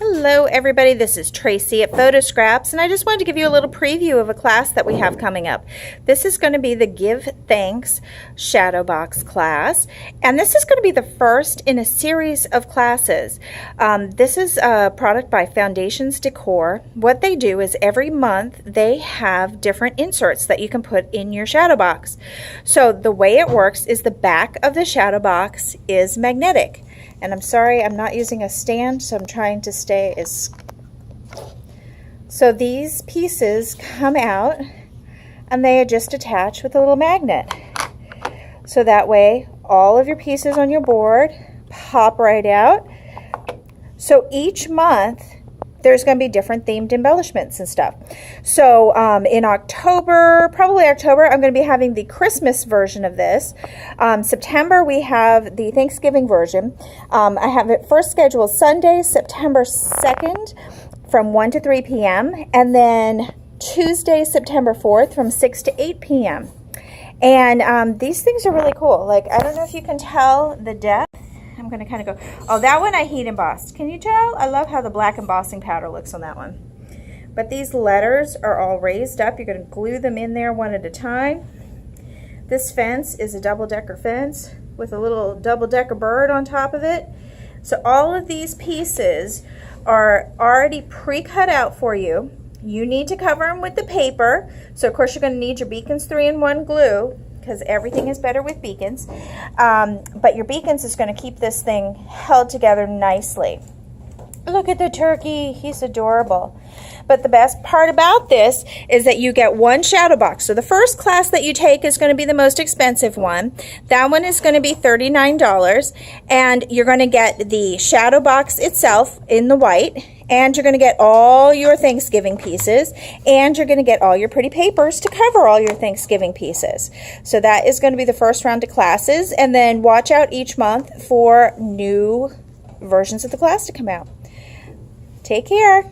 Hello everybody, this is Tracy at Photo Scraps, and I just wanted to give you a little preview of a class that we have coming up. This is going to be the Give Thanks Shadow Box class, and this is going to be the first in a series of classes. This is a product by Foundations Decor. What they do is every month they have different inserts that you can put in your shadow box. So the way it works is the back of the shadow box is magnetic. And I'm sorry, I'm not using a stand, so I'm trying to stay as... So these pieces come out and they are just attached with a little magnet. So that way, all of your pieces on your board pop right out. So each month, there's going to be different themed embellishments and stuff. So in October, probably October, I'm going to be having the Christmas version of this. September, we have the Thanksgiving version. I have it first scheduled Sunday, September 2nd from 1 to 3 p.m. and then Tuesday, September 4th from 6 to 8 p.m. And these things are really cool. Like, I don't know if you can tell the depth. I'm going to kind of go, oh, that one I heat embossed. Can you tell? I love how the black embossing powder looks on that one. But these letters are all raised up. You're going to glue them in there one at a time. This fence is a double-decker fence with a little double-decker bird on top of it. So all of these pieces are already pre-cut out for you. You need to cover them with the paper. So of course you're going to need your Beacons 3-in-1 glue, because everything is better with beacons. But your beacons is going to keep this thing held together nicely. Look at the turkey, he's adorable. But the best part about this is that you get one shadow box. So the first class that you take is going to be the most expensive one. That one is going to be $39, and you're going to get the shadow box itself in the white, and you're going to get all your Thanksgiving pieces, and you're going to get all your pretty papers to cover all your Thanksgiving pieces. So that is going to be the first round of classes, and then watch out each month for new versions of the class to come out. Take care.